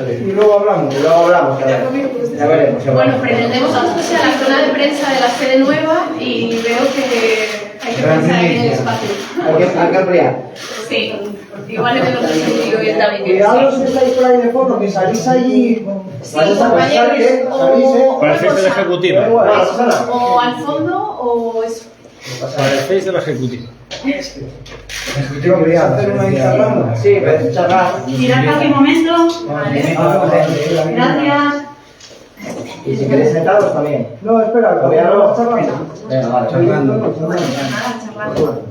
Y luego hablamos. Ya veremos. Bueno, pretendemos asociar a la zona de prensa de la sede nueva y veo que hay que pensar en el espacio. Hay que ampliar. Sí, igual le tenemos sentido y el también. Cuidado si estáis por ahí de fondo, que salís allí. Sí, compañeros, o Para el Face de la Ejecutiva. o al fondo o eso. Para el Face de la Ejecutiva. Ejecutivo criado. ¿Hacer una charlando? Sí, charlar. Mirad aquí un momento. Vale. Gracias. Y si queréis sentados también. No, espera, todavía no. Venga, vale. Charlando.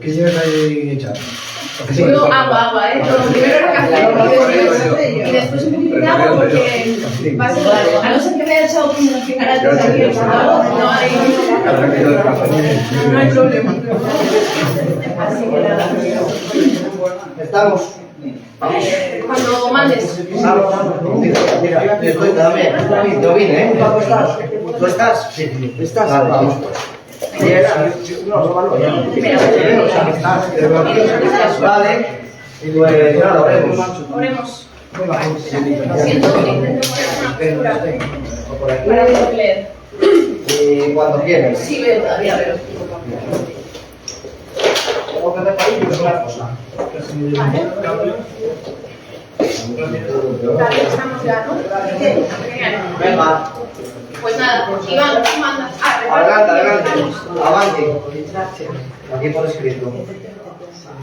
¿Qué llevas ahí echado? Yo agua, Lo primero era café y después un poquito de agua porque va a ser largo. A no ser que me haya echado un final de aquí el agua, no hay problema. Así que nada. Estamos. Cuando mandes. Mira, estoy también. Yo vine, ¿eh? ¿Tú estás? Sí. ¿Estás? Vamos. Vale, pues nada, Oremos. Siento que intento poner una postura para poder leer. y cuando quieras. Sí, veo todavía, veo. Tengo que repartir una cosa. Vale, estamos ya, ¿no? Genial. Venga, Pues nada, Iván, tú mandas. adelante. Avante. Aquí por escrito.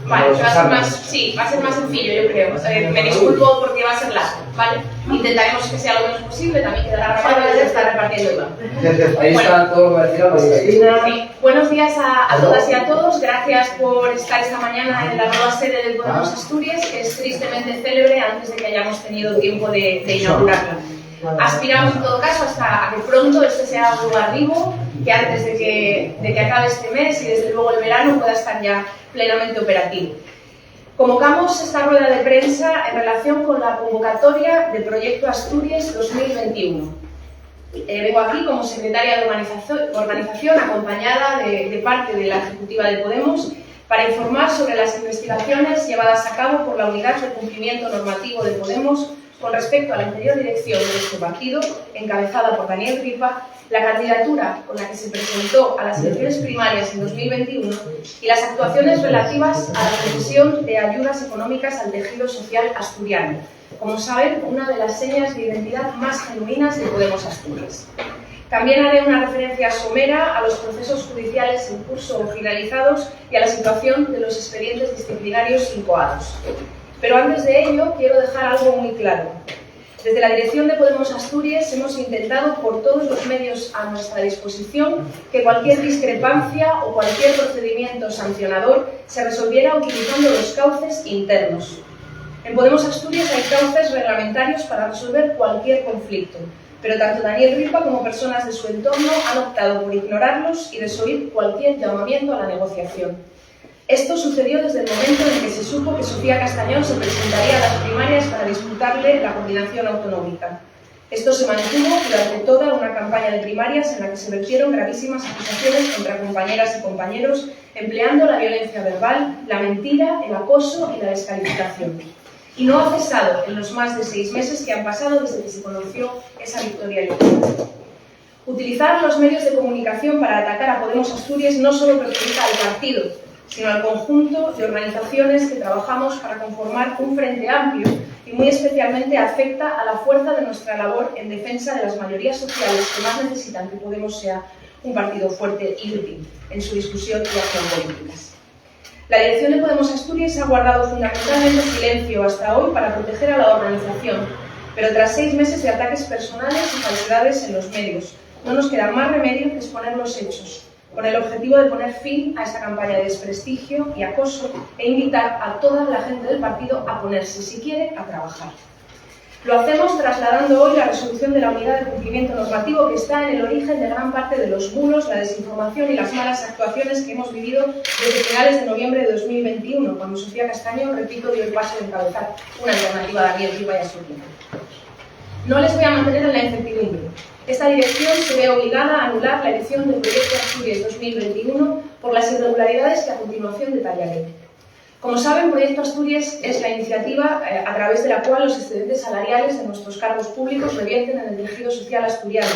Vale, va a ser más sencillo, yo creo. Me disculpo porque va a ser largo, ¿vale? Intentaremos que sea lo menos posible, también quedará grabado y ya está repartiendo Iván. Ahí están todos los vecinos. Sí. Buenos días a todas y a todos. Gracias por estar esta mañana en la nueva sede del Podemos Asturias, que es tristemente célebre antes de que hayamos tenido tiempo de inaugurarla. Aspiramos en todo caso hasta a que pronto este sea un lugar vivo, que antes de que acabe este mes y desde luego el verano pueda estar ya plenamente operativo. Convocamos esta rueda de prensa en relación con la convocatoria del Proyecto Asturias 2021. Vengo aquí como secretaria de organización acompañada de parte de la ejecutiva de Podemos para informar sobre las investigaciones llevadas a cabo por la Unidad de Cumplimiento Normativo de Podemos con respecto a la anterior dirección de nuestro partido, encabezada por Daniel Ripa, la candidatura con la que se presentó a las elecciones primarias en 2021 y las actuaciones relativas a la concesión de ayudas económicas al tejido social asturiano. Como saben, una de las señas de identidad más genuinas de Podemos Asturias. También haré una referencia somera a los procesos judiciales en curso o finalizados y a la situación de los expedientes disciplinarios incoados. Pero antes de ello, quiero dejar algo muy claro. Desde la dirección de Podemos Asturias hemos intentado por todos los medios a nuestra disposición que cualquier discrepancia o cualquier procedimiento sancionador se resolviera utilizando los cauces internos. En Podemos Asturias hay cauces reglamentarios para resolver cualquier conflicto, pero tanto Daniel Ripa como personas de su entorno han optado por ignorarlos y desoír cualquier llamamiento a la negociación. Esto sucedió desde el momento en que se supo que Sofía Castañón se presentaría a las primarias para disputarle la coordinación autonómica. Esto se mantuvo durante toda una campaña de primarias en la que se vertieron gravísimas acusaciones contra compañeras y compañeros, empleando la violencia verbal, la mentira, el acoso y la descalificación. Y no ha cesado en los más de 6 meses que han pasado desde que se conoció esa victoria electoral. Utilizar los medios de comunicación para atacar a Podemos Asturias no solo perjudica al partido, sino al conjunto de organizaciones que trabajamos para conformar un frente amplio y muy especialmente afecta a la fuerza de nuestra labor en defensa de las mayorías sociales que más necesitan que Podemos sea un partido fuerte y útil en su discusión y acción políticas. La dirección de Podemos Asturias ha guardado fundamentalmente silencio hasta hoy para proteger a la organización, pero tras 6 meses de ataques personales y falsedades en los medios, no nos queda más remedio que exponer los hechos, con el objetivo de poner fin a esta campaña de desprestigio y acoso e invitar a toda la gente del partido a ponerse, si quiere, a trabajar. Lo hacemos trasladando hoy la resolución de la Unidad de Cumplimiento Normativo que está en el origen de gran parte de los bulos, la desinformación y las malas actuaciones que hemos vivido desde finales de noviembre de 2021, cuando Sofía Castañón, repito, dio el paso de encabezar una alternativa a Daniel Ripa y a su equipo. No les voy a mantener en la incertidumbre. Esta dirección se ve obligada a anular la elección del Proyecto Asturias 2021 por las irregularidades que a continuación detallaré. Como saben, Proyecto Asturias es la iniciativa a través de la cual los excedentes salariales de nuestros cargos públicos revierten en el tejido social asturiano,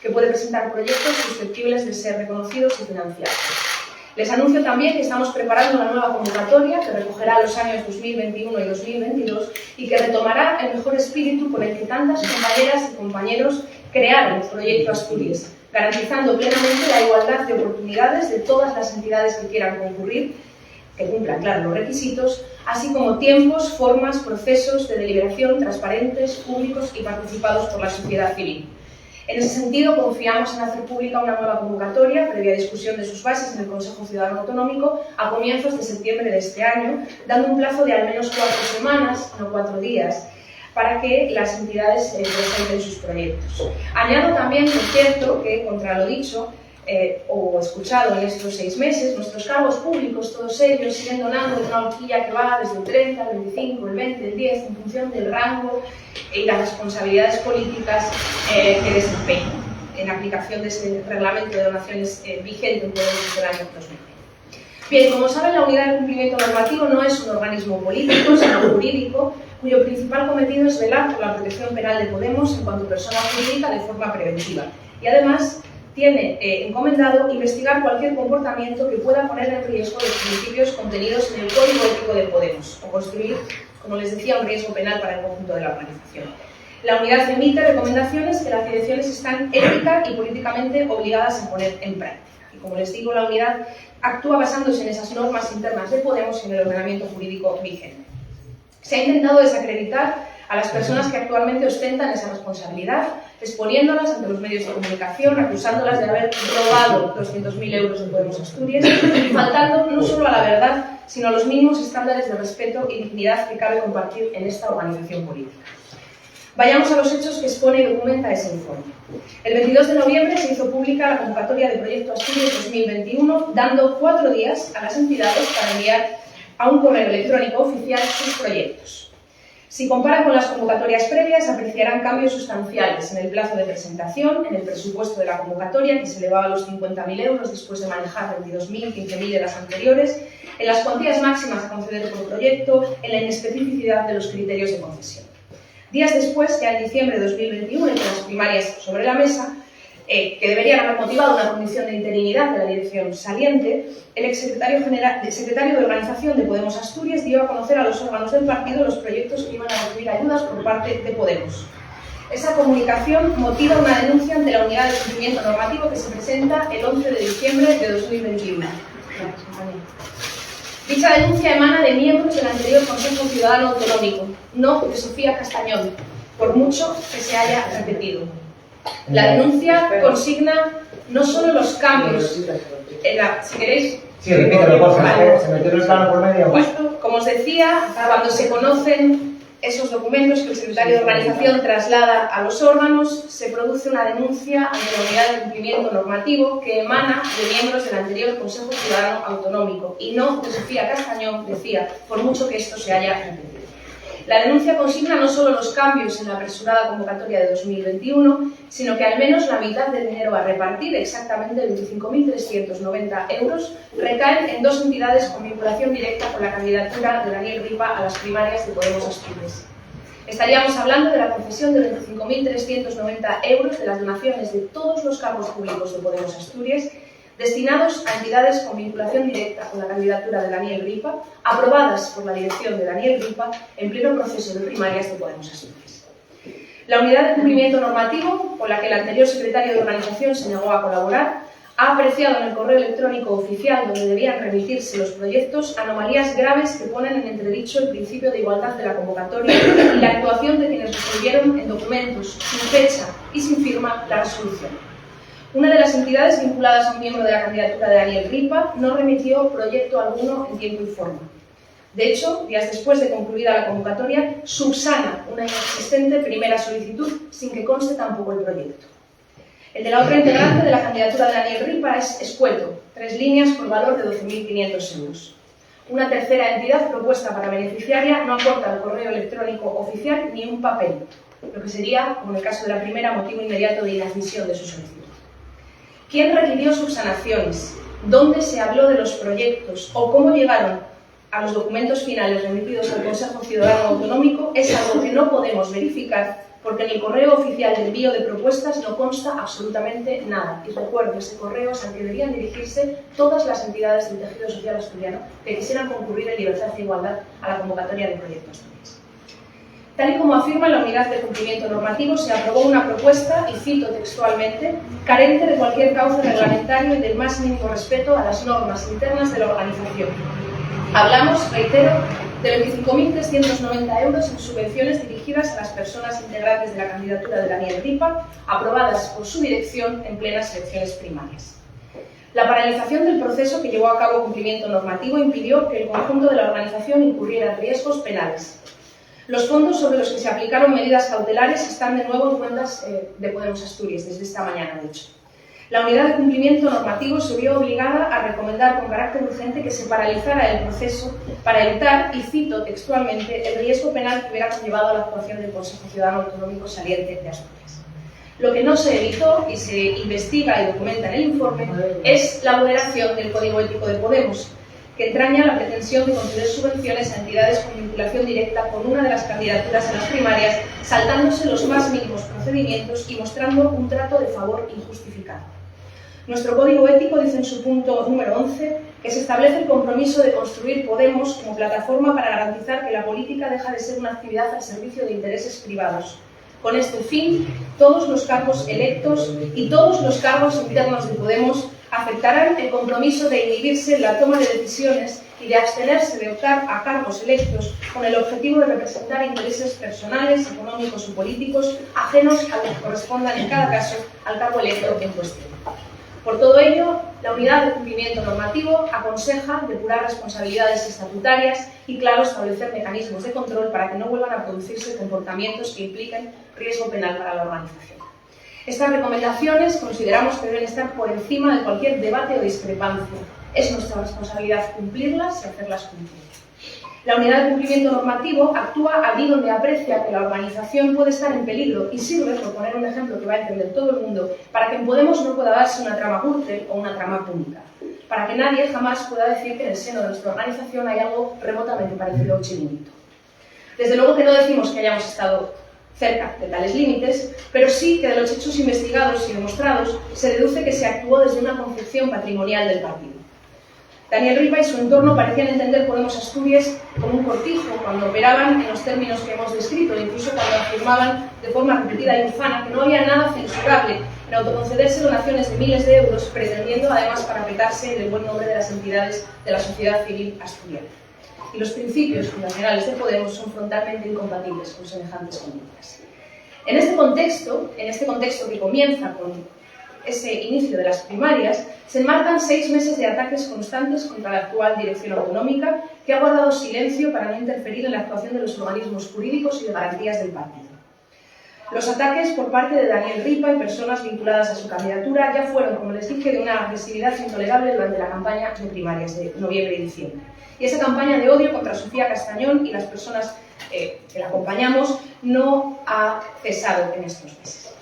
que puede presentar proyectos susceptibles de ser reconocidos y financiados. Les anuncio también que estamos preparando una nueva convocatoria que recogerá los años 2021 y 2022 y que retomará el mejor espíritu con el que tantas compañeras y compañeros crearon Proyecto Asturias, garantizando plenamente la igualdad de oportunidades de todas las entidades que quieran concurrir, que cumplan, claro, los requisitos, así como tiempos, formas, procesos de deliberación transparentes, públicos y participados por la sociedad civil. En ese sentido, confiamos en hacer pública una nueva convocatoria, previa discusión de sus bases en el Consejo Ciudadano Autonómico, a comienzos de septiembre de este año, dando un plazo de al menos 4 semanas, no 4 días, para que las entidades presenten sus proyectos. Añado también, por cierto, que, contra lo dicho, o escuchado en estos 6 meses, nuestros cargos públicos, todos ellos, siguen donando una horquilla que va desde el 30, el 25, el 20, el 10, en función del rango y las responsabilidades políticas que desempeñan, en aplicación de ese reglamento de donaciones vigente desde el año 2000. Bien, como saben, la Unidad de Cumplimiento Normativo no es un organismo político, sino jurídico, cuyo principal cometido es velar por la protección penal de Podemos en cuanto persona jurídica de forma preventiva. Y además, tiene encomendado investigar cualquier comportamiento que pueda poner en riesgo los principios contenidos en el Código Ético de Podemos o construir, como les decía, un riesgo penal para el conjunto de la organización. La unidad emite recomendaciones que las direcciones están ética y políticamente obligadas a poner en práctica. Y como les digo, la unidad actúa basándose en esas normas internas de Podemos y en el ordenamiento jurídico vigente. Se ha intentado desacreditar a las personas que actualmente ostentan esa responsabilidad, exponiéndolas ante los medios de comunicación, acusándolas de haber robado 200.000 euros de Podemos Asturias y faltando no solo a la verdad, sino a los mínimos estándares de respeto y dignidad que cabe compartir en esta organización política. Vayamos a los hechos que expone y documenta ese informe. El 22 de noviembre se hizo pública la convocatoria de Proyecto Asturias 2021, dando 4 días a las entidades para enviar a un correo electrónico oficial sus proyectos. Si comparan con las convocatorias previas, apreciarán cambios sustanciales en el plazo de presentación, en el presupuesto de la convocatoria, que se elevaba a los 50.000 euros después de manejar 22.000, 15.000 de las anteriores, en las cuantías máximas a conceder por proyecto, en la inespecificidad de los criterios de concesión. Días después, ya en diciembre de 2021, con las primarias sobre la mesa, que deberían haber motivado una condición de interinidad de la dirección saliente, el exsecretario de Organización de Podemos Asturias dio a conocer a los órganos del partido los proyectos que iban a recibir ayudas por parte de Podemos. Esa comunicación motiva una denuncia ante la Unidad de Cumplimiento Normativo que se presenta el 11 de diciembre de 2021. Dicha denuncia emana de miembros del anterior Consejo Ciudadano Autonómico, no de Sofía Castañón, por mucho que se haya repetido. La denuncia consigna no solo los cambios en la... Si queréis... Sí, repítelo, por favor. Se metió el plano por medio. Bueno, como os decía, cuando se conocen esos documentos que el secretario de Organización traslada a los órganos, se produce una denuncia ante la Unidad de Cumplimiento Normativo que emana de miembros del anterior Consejo Ciudadano Autonómico y no de Sofía Castañón, decía, por mucho que esto se haya repetido. La denuncia consigna no solo los cambios en la apresurada convocatoria de 2021, sino que al menos la mitad del dinero a repartir, exactamente 25.390 euros, recaen en 2 entidades con vinculación directa con la candidatura de Daniel Ripa a las primarias de Podemos Asturias. Estaríamos hablando de la concesión de 25.390 euros de las donaciones de todos los cargos públicos de Podemos Asturias, destinados a entidades con vinculación directa con la candidatura de Daniel Ripa, aprobadas por la dirección de Daniel Ripa en pleno proceso de primarias de Podemos Asturias. La Unidad de Cumplimiento Normativo, con la que el anterior secretario de Organización se negó a colaborar, ha apreciado en el correo electrónico oficial donde debían remitirse los proyectos anomalías graves que ponen en entredicho el principio de igualdad de la convocatoria y la actuación de quienes resolvieron en documentos, sin fecha y sin firma, la resolución. Una de las entidades vinculadas a un miembro de la candidatura de Daniel Ripa no remitió proyecto alguno en tiempo y forma. De hecho, días después de concluida la convocatoria, subsana una inexistente primera solicitud sin que conste tampoco el proyecto. El de la otra integrante de la candidatura de Daniel Ripa es escueto, 3 líneas por valor de 12.500 euros. Una tercera entidad propuesta para beneficiaria no aporta al correo electrónico oficial ni un papel, lo que sería, como en el caso de la primera, motivo inmediato de inadmisión de su solicitud. ¿Quién requirió subsanaciones? ¿Dónde se habló de los proyectos? ¿O cómo llegaron a los documentos finales remitidos al Consejo Ciudadano Autonómico es algo que no podemos verificar porque en el correo oficial de envío de propuestas no consta absolutamente nada. Y recuerdo, ese correo es al que deberían dirigirse todas las entidades del tejido social asturiano que quisieran concurrir en libertad e igualdad a la convocatoria de Proyecto Asturias. Tal y como afirma la Unidad de Cumplimiento Normativo, se aprobó una propuesta, y cito textualmente, carente de cualquier cauce reglamentario y del más mínimo respeto a las normas internas de la organización. Hablamos, reitero, de 25.390 euros en subvenciones dirigidas a las personas integrantes de la candidatura de Daniel Ripa, aprobadas por su dirección en plenas elecciones primarias. La paralización del proceso que llevó a cabo Cumplimiento Normativo impidió que el conjunto de la organización incurriera en riesgos penales. Los fondos sobre los que se aplicaron medidas cautelares están de nuevo en cuentas de Podemos Asturias, desde esta mañana, de hecho. La Unidad de Cumplimiento Normativo se vio obligada a recomendar con carácter urgente que se paralizara el proceso para evitar, y cito textualmente, el riesgo penal que hubiera conllevado a la actuación del Consejo Ciudadano Autonómico saliente de Asturias. Lo que no se evitó, y se investiga y documenta en el informe, es la vulneración del Código Ético de Podemos, que entraña la pretensión de conceder subvenciones a entidades con vinculación directa con una de las candidaturas en las primarias, saltándose los más mínimos procedimientos y mostrando un trato de favor injustificado. Nuestro Código Ético dice en su punto número 11 que se establece el compromiso de construir Podemos como plataforma para garantizar que la política deja de ser una actividad al servicio de intereses privados. Con este fin, todos los cargos electos y todos los cargos internos de Podemos afectarán el compromiso de inhibirse en la toma de decisiones y de abstenerse de optar a cargos electos con el objetivo de representar intereses personales, económicos o políticos ajenos a los que correspondan en cada caso al cargo electo en cuestión. Por todo ello, la Unidad de Cumplimiento Normativo aconseja depurar responsabilidades estatutarias y, claro, establecer mecanismos de control para que no vuelvan a producirse comportamientos que impliquen riesgo penal para la organización. Estas recomendaciones consideramos que deben estar por encima de cualquier debate o discrepancia. Es nuestra responsabilidad cumplirlas y hacerlas cumplir. La Unidad de Cumplimiento Normativo actúa allí donde aprecia que la organización puede estar en peligro y sirve, por poner un ejemplo que va a entender todo el mundo, para que en Podemos no pueda darse una trama Gürtel o una trama pública. Para que nadie jamás pueda decir que en el seno de nuestra organización hay algo remotamente parecido a un chiringuito. Desde luego que no decimos que hayamos estado cerca de tales límites, pero sí que de los hechos investigados y demostrados se deduce que se actuó desde una concepción patrimonial del partido. Daniel Ripa y su entorno parecían entender Podemos Asturias como un cortijo cuando operaban en los términos que hemos descrito, incluso cuando afirmaban de forma repetida y ufana que no había nada censurable en autoconcederse donaciones de miles de euros, pretendiendo además parapetarse del buen nombre de las entidades de la sociedad civil asturiana. Y los principios fundacionales de Podemos son frontalmente incompatibles con semejantes conductas. En este contexto que comienza con ese inicio de las primarias, se enmarcan 6 meses de ataques constantes contra la actual dirección autonómica, que ha guardado silencio para no interferir en la actuación de los organismos jurídicos y de garantías del partido. Los ataques por parte de Daniel Ripa y personas vinculadas a su candidatura ya fueron, como les dije, de una agresividad intolerable durante la campaña de primarias de noviembre y diciembre. Y esa campaña de odio contra Sofía Castañón y las personas que la acompañamos no ha cesado en estos meses.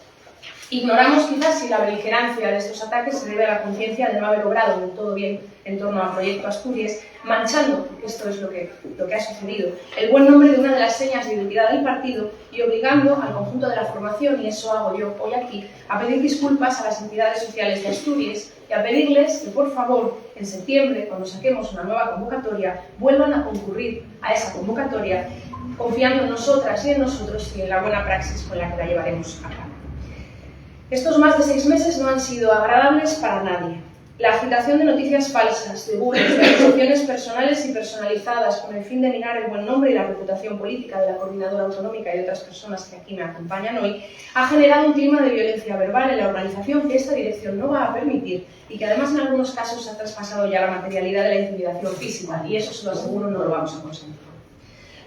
Ignoramos quizás si la beligerancia de estos ataques se debe a la conciencia de no haber obrado del todo bien en torno al Proyecto Asturias, manchando, porque esto es lo que ha sucedido, el buen nombre de una de las señas de identidad del partido y obligando al conjunto de la formación, y eso hago yo hoy aquí, a pedir disculpas a las entidades sociales de Asturias y a pedirles que, por favor, en septiembre, cuando saquemos una nueva convocatoria, vuelvan a concurrir a esa convocatoria, confiando en nosotras y en nosotros y en la buena praxis con la que la llevaremos a cabo. Estos más de 6 meses no han sido agradables para nadie. La agitación de noticias falsas, de burlas, de acusaciones personales y personalizadas con el fin de minar el buen nombre y la reputación política de la Coordinadora Autonómica y de otras personas que aquí me acompañan hoy, ha generado un clima de violencia verbal en la organización que esta dirección no va a permitir y que además en algunos casos ha traspasado ya la materialidad de la intimidación física, y eso, se lo aseguro, no lo vamos a consentir.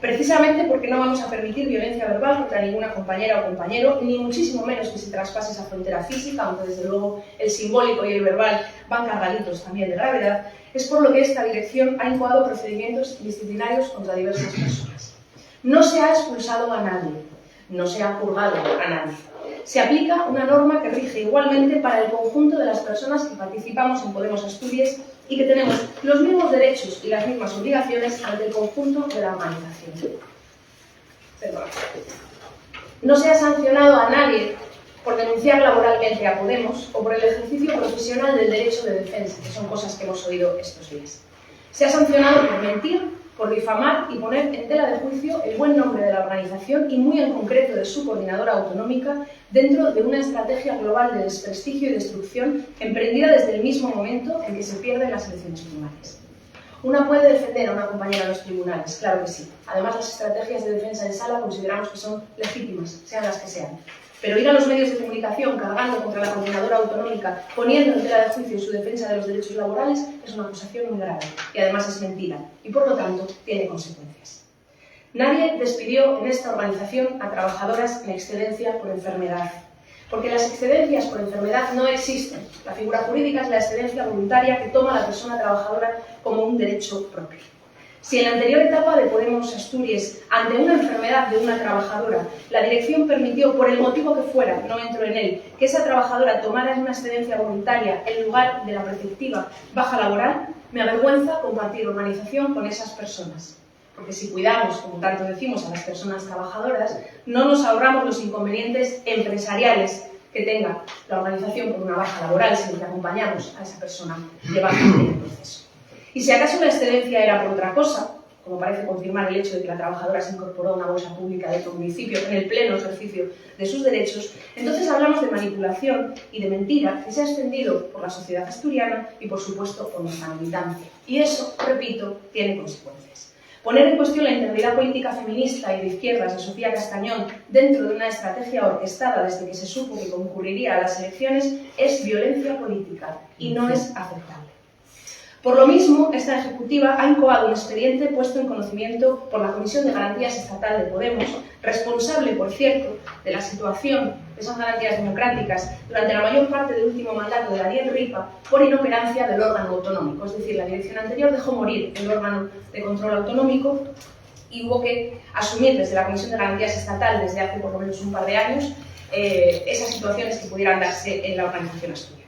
Precisamente porque no vamos a permitir violencia verbal contra ninguna compañera o compañero, ni muchísimo menos que se traspase esa frontera física, aunque desde luego el simbólico y el verbal van cargaditos también de gravedad, es por lo que esta dirección ha incoado procedimientos disciplinarios contra diversas personas. No se ha expulsado a nadie, no se ha juzgado a nadie. Se aplica una norma que rige igualmente para el conjunto de las personas que participamos en Podemos Asturias y que tenemos los mismos derechos y las mismas obligaciones ante el conjunto de la organización. Perdón. No se ha sancionado a nadie por denunciar laboralmente a Podemos o por el ejercicio profesional del derecho de defensa, que son cosas que hemos oído estos días. Se ha sancionado por mentir, por difamar y poner en tela de juicio el buen nombre de la organización y muy en concreto de su coordinadora autonómica dentro de una estrategia global de desprestigio y destrucción emprendida desde el mismo momento en que se pierden las elecciones primarias. Una puede defender a una compañera en los tribunales, claro que sí. Además, las estrategias de defensa en sala consideramos que son legítimas, sean las que sean. Pero ir a los medios de comunicación cargando contra la coordinadora autonómica, poniendo en tela de juicio su defensa de los derechos laborales, es una acusación muy grave y además es mentira y por lo tanto tiene consecuencias. Nadie despidió en esta organización a trabajadoras en excedencia por enfermedad, porque las excedencias por enfermedad no existen. La figura jurídica es la excedencia voluntaria que toma la persona trabajadora como un derecho propio. Si en la anterior etapa de Podemos Asturias, ante una enfermedad de una trabajadora, la dirección permitió, por el motivo que fuera, no entro en él, que esa trabajadora tomara una excedencia voluntaria en lugar de la preceptiva baja laboral, me avergüenza compartir organización con esas personas. Porque si cuidamos, como tanto decimos, a las personas trabajadoras, no nos ahorramos los inconvenientes empresariales que tenga la organización por una baja laboral, sino que acompañamos a esa persona llevando el proceso. Y si acaso la excedencia era por otra cosa, como parece confirmar el hecho de que la trabajadora se incorporó a una bolsa pública de otro municipio en el pleno ejercicio de sus derechos, entonces hablamos de manipulación y de mentira que se ha extendido por la sociedad asturiana y, por supuesto, por nuestra militancia. Y eso, repito, tiene consecuencias. Poner en cuestión la integridad política feminista y de izquierdas de Sofía Castañón dentro de una estrategia orquestada desde que se supo que concurriría a las elecciones es violencia política y no es aceptable. Por lo mismo, esta ejecutiva ha incoado un expediente puesto en conocimiento por la Comisión de Garantías Estatal de Podemos, responsable, por cierto, de la situación de esas garantías democráticas durante la mayor parte del último mandato de Daniel Ripa, por inoperancia del órgano autonómico. Es decir, la dirección anterior dejó morir el órgano de control autonómico y hubo que asumir desde la Comisión de Garantías Estatal, desde hace por lo menos un par de años, esas situaciones que pudieran darse en la organización asturiana.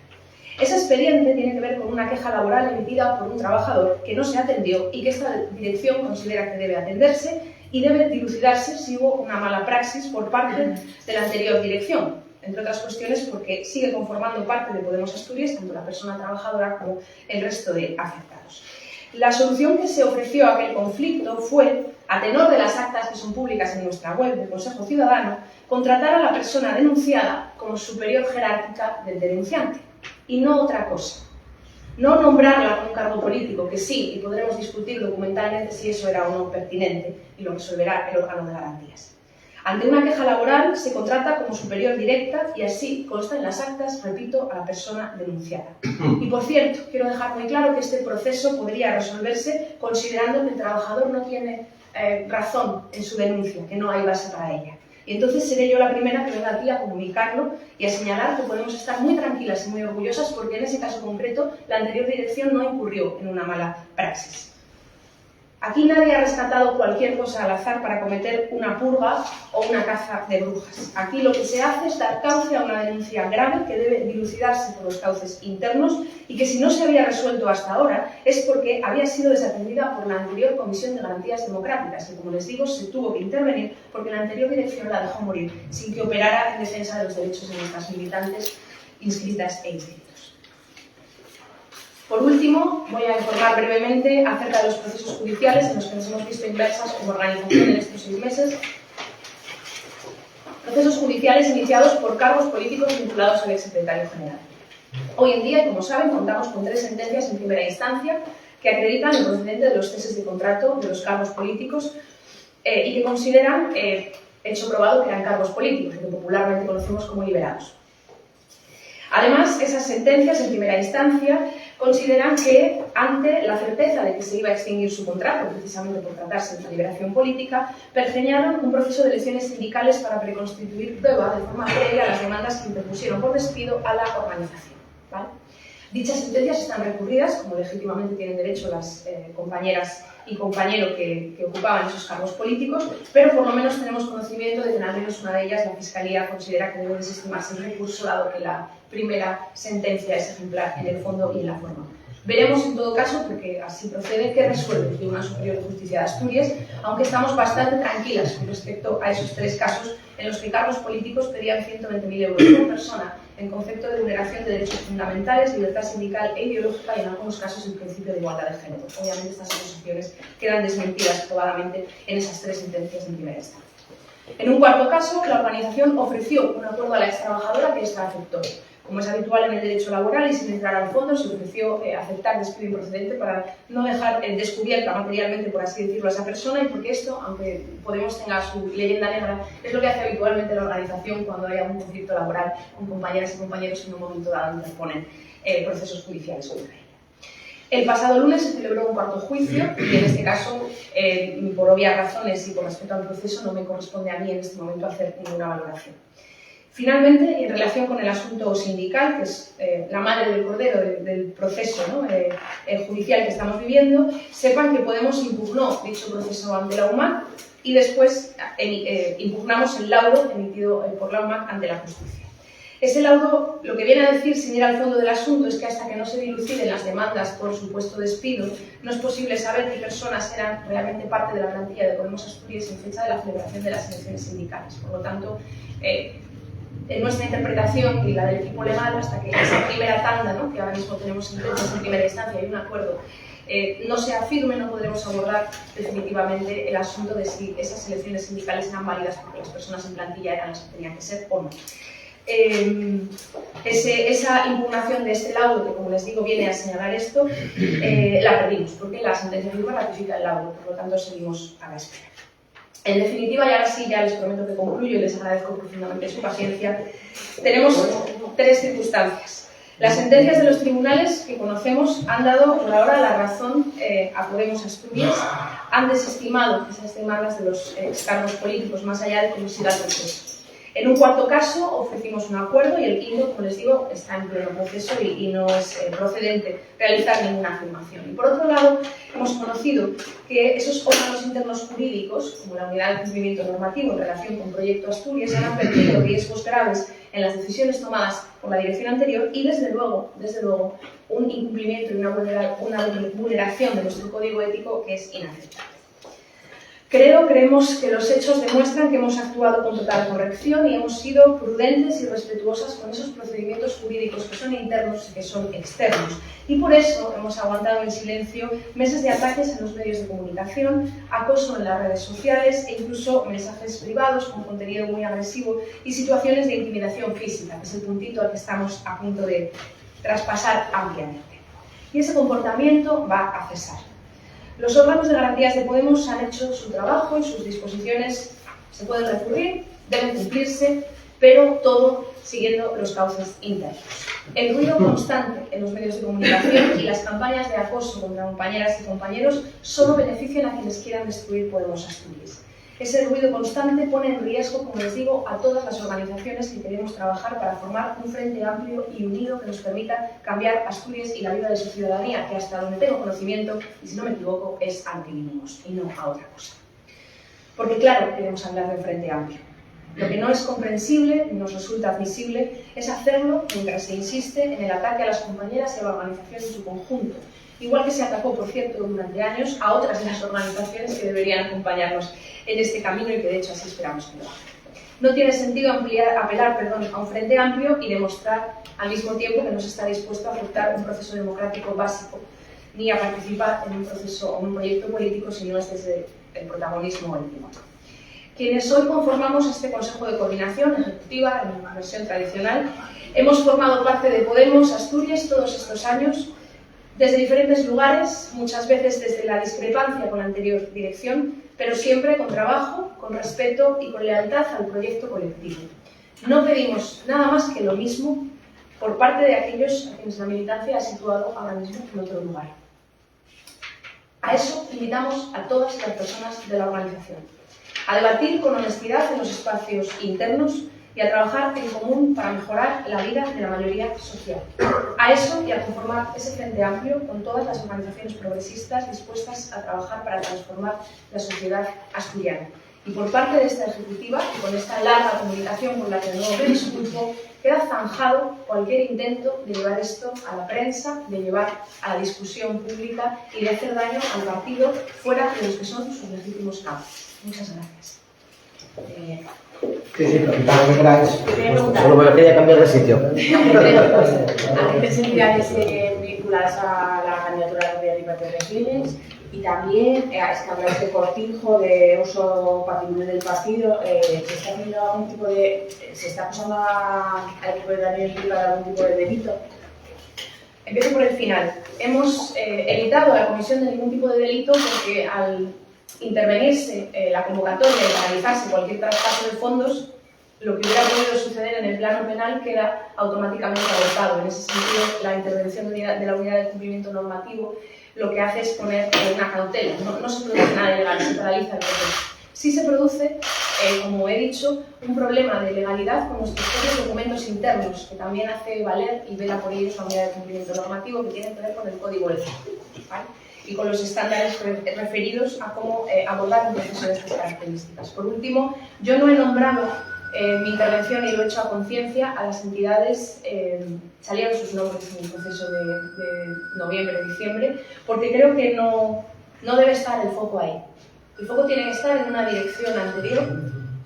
Ese expediente tiene que ver con una queja laboral emitida por un trabajador que no se atendió y que esta dirección considera que debe atenderse y debe dilucidarse si hubo una mala praxis por parte de la anterior dirección, entre otras cuestiones porque sigue conformando parte de Podemos Asturias tanto la persona trabajadora como el resto de afectados. La solución que se ofreció a aquel conflicto fue, a tenor de las actas que son públicas en nuestra web del Consejo Ciudadano, contratar a la persona denunciada como superior jerárquica del denunciante. Y no otra cosa. No nombrarla con un cargo político, que sí, y podremos discutir documentalmente si eso era o no pertinente, y lo resolverá el órgano de garantías. Ante una queja laboral se contrata como superior directa y así consta en las actas, repito, a la persona denunciada. Y por cierto, quiero dejar muy claro que este proceso podría resolverse considerando que el trabajador no tiene razón en su denuncia, que no hay base para ella. Y entonces seré yo la primera que venga aquí a comunicarlo y a señalar que podemos estar muy tranquilas y muy orgullosas porque en ese caso concreto la anterior dirección no incurrió en una mala praxis. Aquí nadie ha rescatado cualquier cosa al azar para cometer una purga o una caza de brujas. Aquí lo que se hace es dar cauce a una denuncia grave que debe dilucidarse por los cauces internos y que si no se había resuelto hasta ahora es porque había sido desatendida por la anterior Comisión de Garantías Democráticas, que como les digo se tuvo que intervenir porque la anterior dirección la dejó morir sin que operara en defensa de los derechos de nuestras militantes inscritas e inscritos. Por último, voy a informar brevemente acerca de los procesos judiciales en los que nos hemos visto inmersas como organización en estos 6 meses. Procesos judiciales iniciados por cargos políticos vinculados al exsecretario general. Hoy en día, como saben, contamos con 3 sentencias en primera instancia que acreditan el procedente de los ceses de contrato de los cargos políticos y que consideran hecho probado que eran cargos políticos, lo que popularmente conocemos como liberados. Además, esas sentencias en primera instancia consideran que, ante la certeza de que se iba a extinguir su contrato, precisamente por tratarse de una liberación política, pergeñaron un proceso de elecciones sindicales para preconstituir prueba de forma previa a las demandas que interpusieron por despido a la organización. ¿Vale? Dichas sentencias están recurridas, como legítimamente tienen derecho las compañeras y compañeros que ocupaban esos cargos políticos, pero por lo menos tenemos conocimiento de que en al menos una de ellas la Fiscalía considera que debe desestimarse el recurso, dado que la primera sentencia es ejemplar en el fondo y en la forma. Veremos en todo caso, porque así procede, qué resuelve el Tribunal Superior de Justicia de Asturias, aunque estamos bastante tranquilas con respecto a esos 3 casos en los que cargos políticos pedían 120.000 euros por persona en concepto de vulneración de derechos fundamentales, libertad sindical e ideológica y en algunos casos el principio de igualdad de género. Obviamente estas acusaciones quedan desmentidas probadamente en esas 3 sentencias en primera instancia. En un cuarto caso, la organización ofreció un acuerdo a la extrabajadora que ésta aceptó. Como es habitual en el derecho laboral y sin entrar al fondo, se ofreció aceptar despido improcedente para no dejar descubierta materialmente, por así decirlo, a esa persona, y porque esto, aunque Podemos tenga su leyenda negra, es lo que hace habitualmente la organización cuando haya un conflicto laboral con compañeras y compañeros en un momento dado interponen procesos judiciales contra ella. El pasado lunes se celebró un cuarto juicio y en este caso, por obvias razones y por respeto al proceso, no me corresponde a mí en este momento hacer ninguna valoración. Finalmente, en relación con el asunto sindical, que es la madre del cordero del proceso, ¿no? Judicial que estamos viviendo, sepan que Podemos impugnó dicho proceso ante la UMAC y después impugnamos el laudo emitido por la UMAC ante la justicia. Ese laudo lo que viene a decir, sin ir al fondo del asunto, es que hasta que no se diluciden las demandas por supuesto despido, no es posible saber qué personas eran realmente parte de la plantilla de Podemos Asturias en fecha de la celebración de las elecciones sindicales. Por lo tanto, en nuestra interpretación y la del equipo legal, hasta que esa primera tanda, ¿no?, que ahora mismo tenemos sentencias en primera instancia y un acuerdo, no sea firme, no podremos abordar definitivamente el asunto de si esas elecciones sindicales eran válidas porque las personas en plantilla eran las que tenían que ser o no. Esa impugnación de este laudo, que como les digo viene a señalar esto, la perdimos porque la sentencia firme ratifica el laudo, por lo tanto seguimos a la espera. En definitiva, y ahora sí ya les prometo que concluyo y les agradezco profundamente su paciencia, tenemos 3 circunstancias. Las sentencias de los tribunales que conocemos han dado por ahora la razón a Podemos Asturias, han desestimado esas demandas de los cargos políticos más allá de cómo siga el proceso. En un cuarto caso ofrecimos un acuerdo y el quinto, como les digo, está en pleno proceso y no es procedente realizar ninguna afirmación. Y por otro lado, hemos conocido que esos órganos internos jurídicos, como la Unidad de Cumplimiento Normativo en relación con Proyecto Asturias, han advertido riesgos graves en las decisiones tomadas por la dirección anterior y, desde luego, un incumplimiento y una vulneración de nuestro código ético que es inaceptable. Creemos que los hechos demuestran que hemos actuado con total corrección y hemos sido prudentes y respetuosas con esos procedimientos jurídicos que son internos y que son externos. Y por eso hemos aguantado en silencio meses de ataques en los medios de comunicación, acoso en las redes sociales e incluso mensajes privados con contenido muy agresivo y situaciones de intimidación física, que es el puntito al que estamos a punto de traspasar ampliamente. Y ese comportamiento va a cesar. Los órganos de garantías de Podemos han hecho su trabajo y sus disposiciones se pueden recurrir, deben cumplirse, pero todo siguiendo los cauces internos. El ruido constante en los medios de comunicación y las campañas de acoso contra compañeras y compañeros solo benefician a quienes quieran destruir Podemos Asturias. Ese ruido constante pone en riesgo, como les digo, a todas las organizaciones que queremos trabajar para formar un frente amplio y unido que nos permita cambiar Asturias y la vida de su ciudadanía, que hasta donde tengo conocimiento, y si no me equivoco, es anti-mínimos y no a otra cosa. Porque claro, queremos hablar de frente amplio. Lo que no es comprensible, ni nos resulta admisible, es hacerlo mientras se insiste en el ataque a las compañeras y a la organización en su conjunto. Igual que se atacó, por cierto, durante años a otras de las organizaciones que deberían acompañarnos en este camino y que de hecho así esperamos que lo hagan. No tiene sentido apelar a un frente amplio y demostrar al mismo tiempo que no se está dispuesto a aceptar un proceso democrático básico ni a participar en un proceso o un proyecto político si no es desde el protagonismo o el timón. Quienes hoy conformamos este Consejo de Coordinación Ejecutiva en la versión tradicional, hemos formado parte de Podemos Asturias todos estos años, desde diferentes lugares, muchas veces desde la discrepancia con la anterior dirección, pero siempre con trabajo, con respeto y con lealtad al proyecto colectivo. No pedimos nada más que lo mismo por parte de aquellos a quienes la militancia ha situado ahora mismo en otro lugar. A eso invitamos a todas las personas de la organización, a debatir con honestidad en los espacios internos y a trabajar en común para mejorar la vida de la mayoría social. A eso y a conformar ese frente amplio con todas las organizaciones progresistas dispuestas a trabajar para transformar la sociedad asturiana. Y por parte de esta ejecutiva, y con esta larga comunicación por la que de nuevo me disculpo, queda zanjado cualquier intento de llevar esto a la prensa, de llevar a la discusión pública y de hacer daño al partido fuera de los que son sus legítimos campos. Muchas gracias. Sí, para lo que queráis. Pregunta. Solo me quería cambiar de sitio. ¿A qué entidades vinculadas a la candidatura de Ripa Terresines? Y también, es que habláis de cortijo, de uso patrimonial del partido, ¿se está haciendo algún tipo de... ¿se está acusando al equipo de Daniel Ripa de algún tipo de delito? Empiezo por el final. Hemos evitado la comisión de ningún tipo de delito porque al intervenirse la convocatoria y paralizarse cualquier traspaso de fondos, lo que hubiera podido suceder en el plano penal queda automáticamente abortado. En ese sentido, la intervención de la unidad de cumplimiento normativo lo que hace es poner una cautela. No se produce nada ilegal, se paraliza el proceso. Sí se produce, como he dicho, un problema de legalidad con nuestros propios documentos internos, que también hace valer y vela por ellos la unidad de cumplimiento normativo, que tiene que ver con el código ético, ¿vale? Y con los estándares referidos a cómo abordar un proceso de estas características. Por último, yo no he nombrado mi intervención, y lo he hecho a conciencia, a las entidades, salieron sus nombres en el proceso de noviembre-diciembre, porque creo que no debe estar el foco ahí. El foco tiene que estar en una dirección anterior,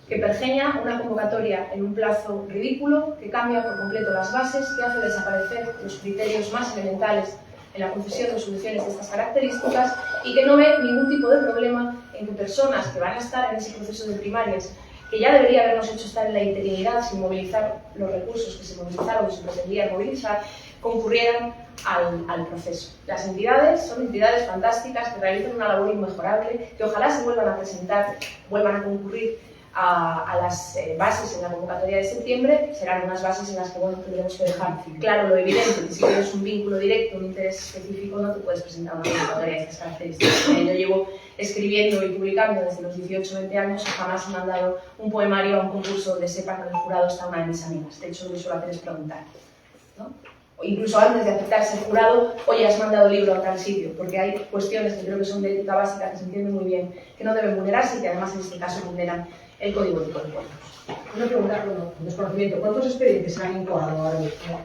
que pergeña una convocatoria en un plazo ridículo, que cambia por completo las bases, que hace desaparecer los criterios más elementales en la concesión de soluciones de estas características y que no ve ningún tipo de problema en que personas que van a estar en ese proceso de primarias, que ya debería habernos hecho estar en la interinidad sin movilizar los recursos que se movilizaron y se pretendían movilizar, concurrieran al proceso. Las entidades son entidades fantásticas que realizan una labor inmejorable, que ojalá se vuelvan a presentar, vuelvan a concurrir a las bases en la convocatoria de septiembre. Serán unas bases en las que tendremos que dejar claro lo evidente. Si tienes un vínculo directo, un interés específico, no te puedes presentar una convocatoria de estas características. Yo llevo escribiendo y publicando desde los 18-20 años y jamás me han dado un poemario a un concurso donde sepa que en el jurado está una de mis amigas. De hecho, lo que suelo hacer es preguntar, ¿no? O incluso antes de aceptarse el jurado, oye, has mandado libro a tal sitio, porque hay cuestiones que creo que son de ética básica, que se entienden muy bien, que no deben vulnerarse y que además en este caso vulneran el Código Ético del Pueblo. Una pregunta con desconocimiento. ¿Cuántos expedientes se han incoado ahora mismo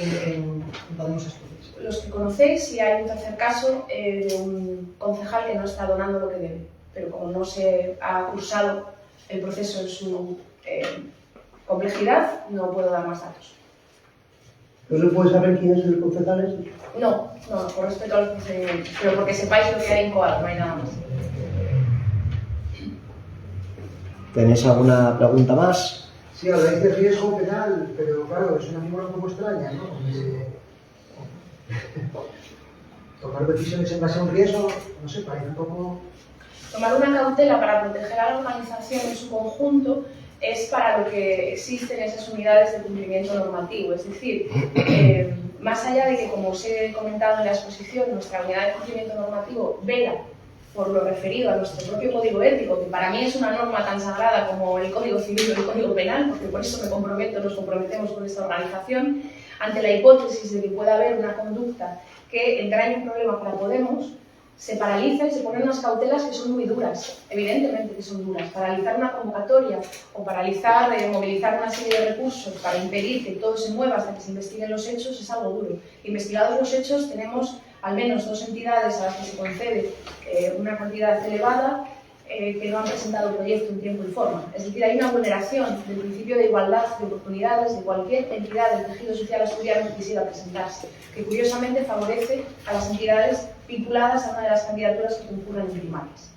en Podemos Asturias? Los que conocéis, y hay un tercer caso de un concejal que no está donando lo que debe, pero como no se ha cursado el proceso en su complejidad, no puedo dar más datos. ¿No se puede saber quién es el concejal? No, por respeto a los procedimientos, pero porque sepáis lo que hay incoado, no hay nada más. ¿Tenéis alguna pregunta más? Sí, habláis de riesgo penal, pero claro, es una figura un poco extraña, ¿no? Tomar decisiones en base a un riesgo, no sé, parece un poco... Tomar una cautela para proteger a la organización en su conjunto es para lo que existen esas unidades de cumplimiento normativo. Es decir, más allá de que, como os he comentado en la exposición, nuestra unidad de cumplimiento normativo vela por lo referido a nuestro propio código ético, que para mí es una norma tan sagrada como el Código Civil o el Código Penal, porque por eso nos comprometemos con esta organización, ante la hipótesis de que pueda haber una conducta que entrañe un problema para Podemos, se paraliza y se ponen unas cautelas que son muy duras, evidentemente que son duras. Paralizar una convocatoria o paralizar, movilizar una serie de recursos para impedir que todo se mueva hasta que se investiguen los hechos es algo duro. Investigados los hechos, tenemos al menos 2 entidades a las que se concede una cantidad elevada que no han presentado proyecto en tiempo y forma. Es decir, hay una vulneración del principio de igualdad de oportunidades de cualquier entidad del tejido social asturiano que quisiera presentarse, que curiosamente favorece a las entidades vinculadas a una de las candidaturas que concurren en primarias.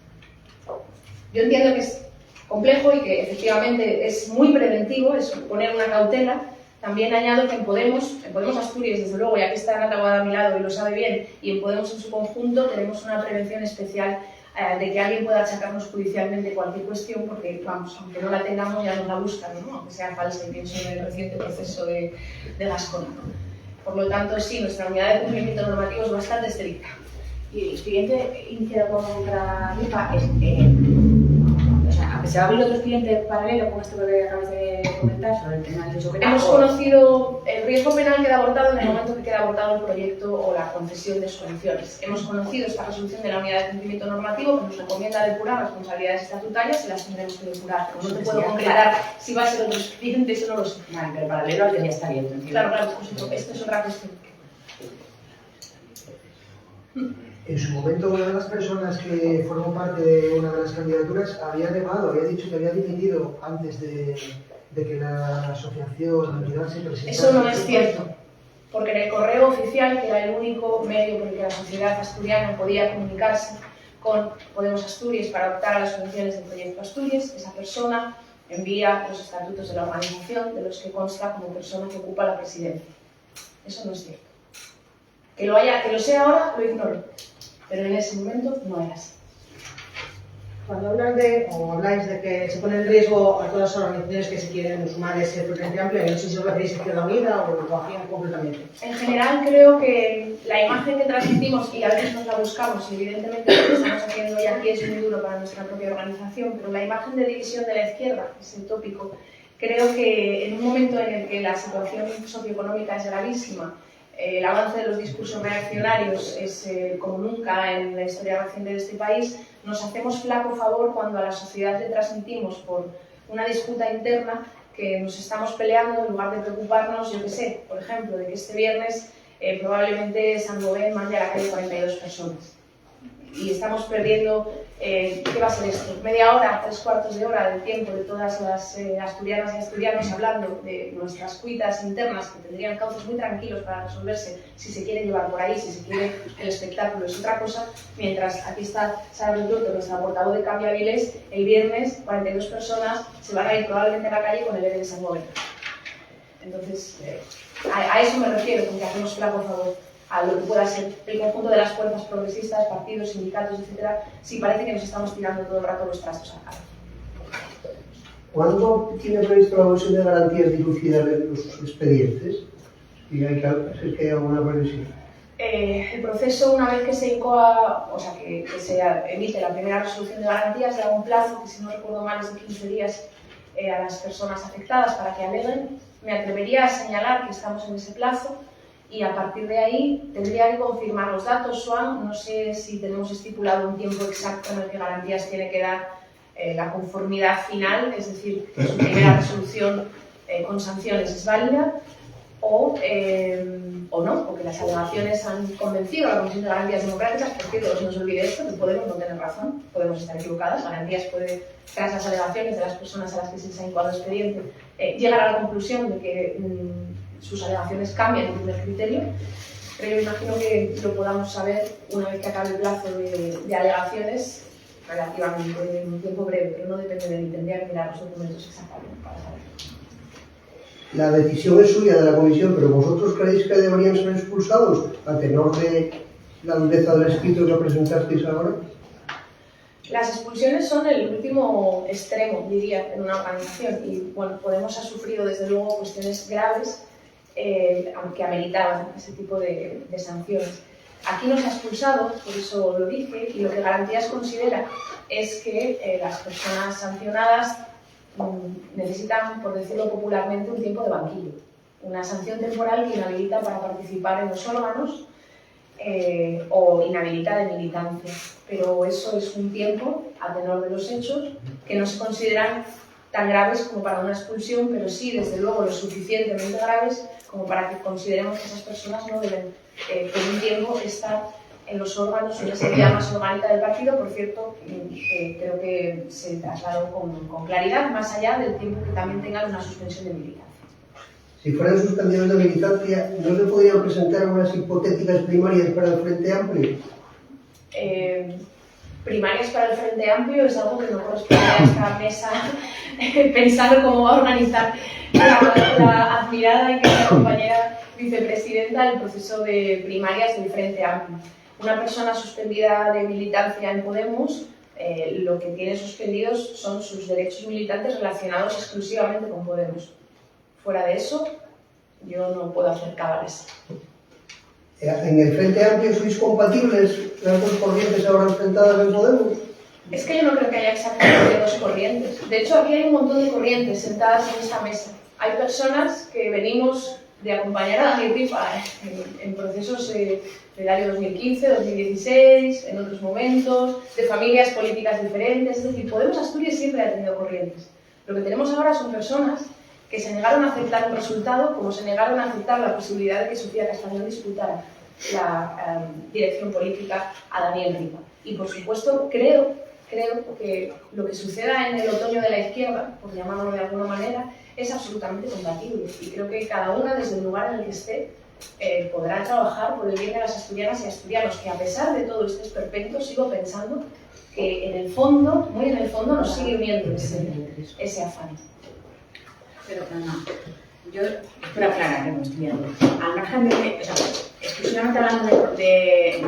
Yo entiendo que es complejo y que efectivamente es muy preventivo, es poner una cautela. También añado que en Podemos Asturias, desde luego, ya que está Nata Guada a mi lado y lo sabe bien, y en Podemos en su conjunto, tenemos una prevención especial de que alguien pueda achacarnos judicialmente cualquier cuestión, porque, vamos, aunque no la tengamos, ya nos la buscan, ¿no? Aunque sea falsa, y pienso en el reciente proceso de Gascona, ¿no? Por lo tanto, sí, nuestra unidad de cumplimiento normativo es bastante estricta. Y el expediente iniciado contra Ripa es... o sea, ¿se va a abrir otro expediente paralelo con esto que acabas de comentar sobre el tema del hecho penal. Hemos conocido el riesgo penal queda abortado en el momento que queda abortado el proyecto o la concesión de subvenciones. Hemos conocido esta resolución de la Unidad de Cumplimiento Normativo que nos recomienda depurar responsabilidades estatutarias y las tendremos que depurar. Pero no te puedo concretar si va a ser otro expediente, eso no lo sé. Vale, pero paralelo al que ya está abierto. entiendo. Claro, pues esto es otra cuestión. En su momento, una de las personas que formó parte de una de las candidaturas había negado, había dicho que había dimitido antes de que la asociación, la entidad se presentara. Eso no es cierto, porque en el correo oficial, que era el único medio por el que la sociedad asturiana podía comunicarse con Podemos Asturias para optar a las subvenciones del proyecto Asturias, esa persona envía los estatutos de la organización, de los que consta como persona que ocupa la presidencia. Eso no es cierto. Que lo sea ahora, lo ignoro, pero en ese momento no era así. Cuando habláis de que se pone en riesgo a todas las organizaciones que se quieren sumar a ese Frente Amplio, no sé si os referís a Izquierda Unida o lo hacían completamente. En general creo que la imagen que transmitimos, y a veces nos la buscamos, y evidentemente lo que estamos haciendo hoy aquí es muy duro para nuestra propia organización, pero la imagen de división de la izquierda, ese tópico, creo que en un momento en el que la situación socioeconómica es gravísima, el avance de los discursos reaccionarios es como nunca en la historia reciente de este país, nos hacemos flaco favor cuando a la sociedad le transmitimos por una disputa interna que nos estamos peleando en lugar de preocuparnos, yo qué sé, por ejemplo, de que este viernes probablemente San Bobén mande a la calle 42 personas. Y estamos perdiendo, ¿qué va a ser esto? Media hora, 3/4 de hora del tiempo de todas las asturianas y asturianos hablando de nuestras cuitas internas que tendrían cauces muy tranquilos para resolverse si se quiere llevar por ahí, si se quiere el espectáculo es otra cosa, mientras aquí está Sara Benturto, nuestra portavoz de Cambia Avilés, el viernes 42 personas se van a ir probablemente a la calle con el ERE de San Bobén. Entonces, a eso me refiero, con que hacemos flaco favor a lo que pueda ser el conjunto de las fuerzas progresistas, partidos, sindicatos, etc., si parece que nos estamos tirando todo el rato los trastos a cara. ¿Cuándo tiene previsto la Comisión de Garantías dilucidar los expedientes? ¿Y hay que alguna previsión? El proceso, una vez que se incoa, o sea, que se emite la primera resolución de garantías, da un plazo, que si no recuerdo mal es de 15 días, a las personas afectadas para que aleguen. Me atrevería a señalar que estamos en ese plazo, y a partir de ahí tendría que confirmar los datos. Juan, no sé si tenemos estipulado un tiempo exacto en el que Garantías tiene que dar la conformidad final, es decir, que su primera resolución con sanciones es válida, o no, porque las alegaciones han convencido a la Comisión de Garantías Democráticas. Por cierto, no se olvide esto, que Podemos no tener razón, podemos estar equivocadas. Garantías puede, tras las alegaciones de las personas a las que se les ha incoado el expediente, llegar a la conclusión de que sus alegaciones cambian el primer criterio, pero yo imagino que lo podamos saber una vez que acabe el plazo de alegaciones relativamente en un tiempo breve, pero no depende de mí, tendría que mirar los documentos exactamente para saberlo. La decisión es suya de la Comisión, pero ¿vosotros creéis que deberían ser expulsados a tenor de la dureza del escrito que presentasteis ahora? Las expulsiones son el último extremo, diría, en una organización, y bueno, Podemos ha sufrido desde luego cuestiones graves que ameritaban ese tipo de sanciones. Aquí no se ha expulsado, por eso lo dije, y lo que Garantías considera es que las personas sancionadas necesitan, por decirlo popularmente, un tiempo de banquillo, una sanción temporal que inhabilita para participar en los órganos o inhabilita de militancia. Pero eso es un tiempo, a tenor de los hechos, que no se consideran tan graves como para una expulsión, pero sí, desde luego, lo suficientemente graves como para que consideremos que esas personas no deben, por un tiempo, estar en los órganos, en esa vía más orgánica del partido. Por cierto, creo que se trasladó con claridad, más allá del tiempo que también tengan una suspensión de militancia. Si fueran suspendidos de militancia, ¿no se podrían presentar unas hipotéticas primarias para el Frente Amplio? Primarias para el Frente Amplio es algo que no corresponde a esta mesa pensar cómo va a organizar la admirada y querida compañera vicepresidenta el proceso de primarias del Frente Amplio. Una persona suspendida de militancia en Podemos, lo que tiene suspendidos son sus derechos militantes relacionados exclusivamente con Podemos. Fuera de eso, yo no puedo hacer cábalas. ¿En el Frente Amplio sois compatibles las dos corrientes ahora enfrentadas en Podemos? Es que yo no creo que haya exactamente dos corrientes. De hecho, aquí hay un montón de corrientes sentadas en esta mesa. Hay personas que venimos de acompañar a Daniel Ripa en procesos del año 2015, 2016, en otros momentos, de familias políticas diferentes. Es decir, Podemos Asturias siempre ha tenido corrientes. Lo que tenemos ahora son personas que se negaron a aceptar un resultado, como se negaron a aceptar la posibilidad de que Sofía Castañón disputara la dirección política a Daniel Ripa. Y por supuesto, creo que lo que suceda en el otoño de la izquierda, por llamarlo de alguna manera, es absolutamente compatible. Y creo que cada una, desde el lugar en el que esté, podrá trabajar por el bien de las asturianas y asturianos, que a pesar de todo este esperpento, sigo pensando que en el fondo, muy en el fondo, nos sigue uniendo ese afán. Pero no, yo espero aclarar, no estoy viendo. Al margen de, o sea, exclusivamente hablando del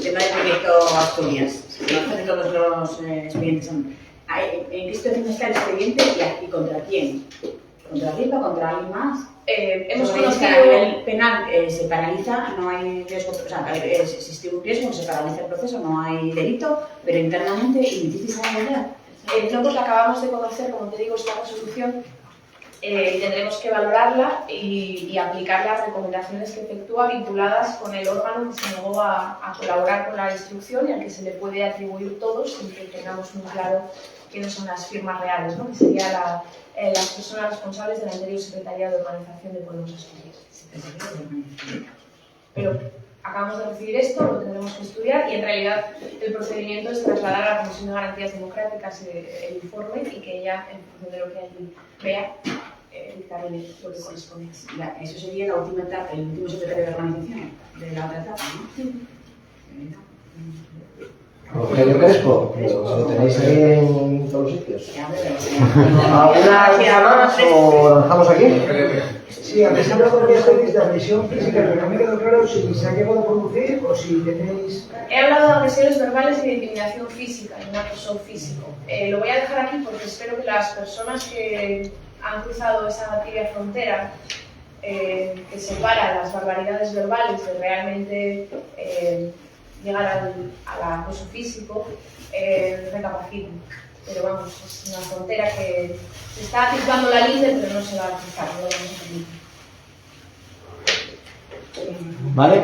tema del proyecto Asturias, al margen de todos los expedientes, ¿en qué situación está el expediente y contra quién? ¿Contra Ripa, contra alguien más? Hemos conocido que a conocido... nivel penal se paraliza, no hay riesgo, o sea, existe un riesgo, se paraliza el proceso, no hay delito, pero internamente, ¿y difícil saber ya? No, porque acabamos de conocer, como te digo, esta resolución y tendremos que valorarla y aplicar las recomendaciones que efectúa vinculadas con el órgano que se negó a colaborar con la instrucción y al que se le puede atribuir todo sin que tengamos muy claro quiénes son las firmas reales, ¿no? Que serían las personas responsables del anterior Secretariado de Organización de Podemos Asturias. Pero acabamos de recibir esto, lo tendremos que estudiar y en realidad el procedimiento es trasladar a la Comisión de Garantías Democráticas el informe y que ella, en función de lo que allí vea, dictamine lo que corresponde. Eso sería la última etapa, el último secretario de organización de la otra etapa, ¿no? Rogelio Crespo, ¿lo tenéis ahí en todos los sitios? Ya, pero- ¿Alguna cosa más o lo dejamos aquí? Sí, a pesar de lo que estáis de agresión física, pero no me quedó claro si se ha llegado a producir o si tenéis... He hablado de agresiones verbales y de intimidación física, y un acoso físico. Lo voy a dejar aquí porque espero que las personas que han cruzado esa tibia frontera que separa las barbaridades verbales de realmente llegar al acoso físico recapaciten. Pero vamos, es una frontera que se está cruzando la línea, pero no se va a cruzar, no lo vamos a permitir. ¿Vale?